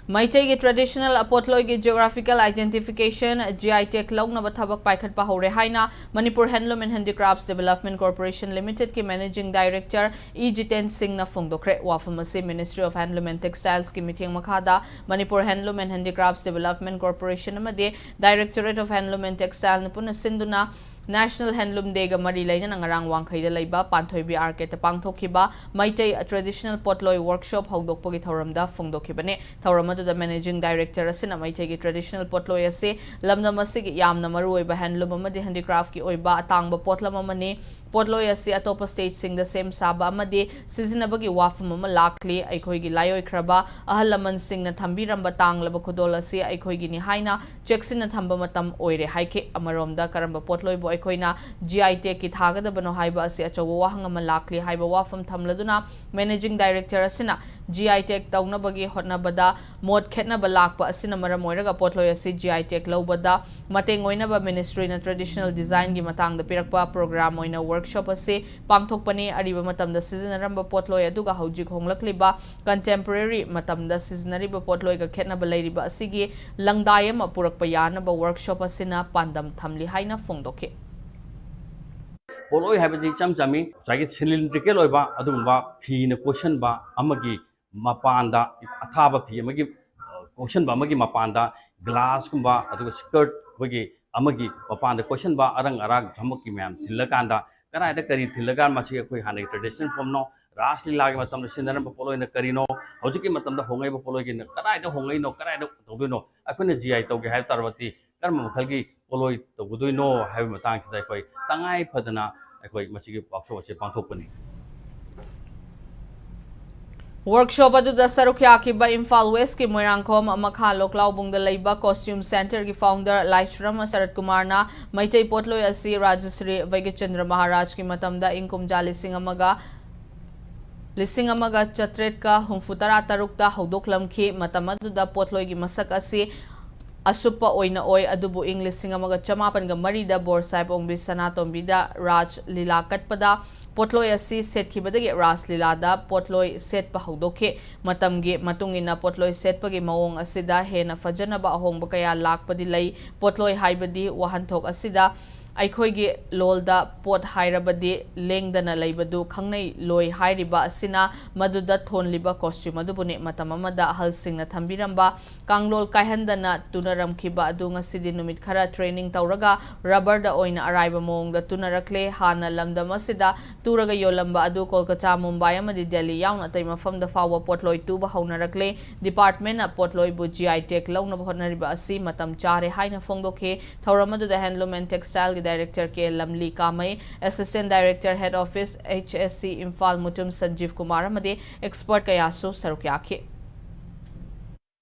Mhhdcl traditional Potloi geographical identification GI tech laungnaba thabak paikhatpa hore haina Manipur Handloom and Handicrafts Development Corporation Limited ki Managing Director Jeeten Singh na phongdokre wafam ase Ministry of Handloom and Textiles ki meeting makhada Manipur Handloom and Handicrafts Development Corporation amade Directorate of Handloom and Textile na puna sinduna National Handloom Day ga mari laina ngarang wangkhaida leiba Panthoibi Arcade pangthokhiba Mhhdcl traditional Potloi workshop hogdokpogi thoramda phongdokhibane thoramadu da Managing Director asina Mhhdcl traditional Potloi ase lamdam asigi yamna maruoiba handloom amadi handicraft ki oiba atangba potlam amani Potloi ase atopa state sing the same saba amadi sizinabagi wafam ama lakli aikhoigi layoi khraba ahalaman sing na thambiramba tanglaba khudol ase aikhoigi ni haina checksin na thamba matam oire haike amaromda karamba Potloi bo aikoina GI tech ki thagadabano haiba ase achowa wahang ama lakli haiba wafam thamladuna Managing Director asina GI tech taunabagi hotnabada mod khetnaba lakpa asina maram oiraga Potloi ase GI tech lobada mateng oinaba Ministry na traditional design gi matang da pirakpa program oina workshop ase pangthokpani ariba matamda seasonaramba Potloi aduga hojik honglakliba contemporary matamda seasonariba Potloi ga khetnaba leiriba asigi langdayam purakpa yanaba workshop asina pandam thamli haina phongdokhe Potloi have a chami, Sagi cylindrical oiba, Adumba, P in a question ba, Amagi, Mapanda, Ataba P, Amagi, Ocean Bamagi Mapanda, glass kumba, Adu skirt, Wagi, Amagi, Mapanda, question ba, Arang Arag, Hamaki man, Tilakanda, Kana Kari, Tilagan Masia, Kuhani, tradition from no, Rasli Lagamatam, the Sindaran Polo in the Carino, Hojiki Matam, the Honga Polo in the Karada Honga, no Karada, Tobuno, I couldn't GI Togi have Tarvati, Karmaki, Polo, the Buduino, have Matang to the Tangai Padana. Workshop aduda sarukya kiba Imphal West ki Moirangkhom Mhhdcl Loklaubungda leiba Costume Center ki founder Laishram Sarat Kumar na Mhhdcl Potloi ase Rajasri Vaigachandra Maharaj ki matamda ingkum jalising amaga chatret ka humfutara tarukta hodoklamki matamaduda Potloi gi masak ase Asupa oina oi adubu English singamaga chamapan ga marida borsai pongbi sanatombida Raj Lila katpada Potloi asi set khibadagi Ras Lila da Potloi set pa hogdokhe matamgi matungina Potloi set pagi mawong asida hena fajanaba ahongba kaya lakpadi lei Potloi haibadi wahanthok asida Aikhoigi lolda pot hairabadi lengdana leibadu khangnei loi hairiba asina maduda thonliba costume adubune matamamada halsingna thambiramba kanglol kaihandana tunaramkhiba adu ngasidi numit khara training tawraga rubber da oina araiba mongda tunarakle hana lamdam asida turaga yolamba adu Kolkata Mumbai amadi Delhi yauna taimafamda fawa Potloi tuba haunarakle department na Potloi bu GI tech launa bhonariba asi matam chare haina phongdokhe thauramadu da handloom and textile Director K. Lamli Kamai, Assistant Director Head Office HSC Imphal Mutum Sanjeev Kumar Amade, Expert Kayaso Sarukyake.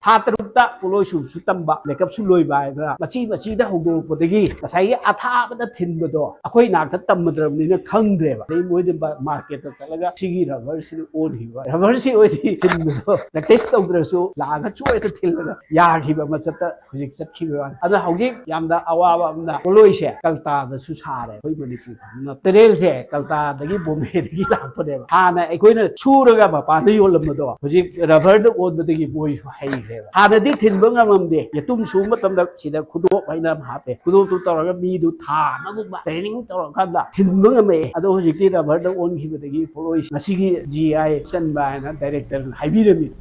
Hatarukta Potloi Sutamba, Makeup Suloi by the Machi Hogo Potegi, Asai Atha the Tinbado, Akoi Nakatam in a Kangdeva, they would market the Salaga, Sigi, Reversing old Hiva, Reversing old Tinbado, the test of the so, Lagachu at the Tilda, Yahiba Matsata, Kivan, other Hogi, Yamda Awa, Poloisha, Kalta, the Susare, the rails, Kalta, the Gibum, the Gila for them, Hana, Equina, Churaga, Panayolamado, which referred the old the boys for hay. Hadadi Tinbunga Mumde, Yatum Suma Tamda Sida Kudo by them happy, Kudo to Toragami do Tama, training Toraganda, Tinbunga me, Adojiki, a bird of one he would give Potloi, Masigi, GI, sent by a director, Hibirami.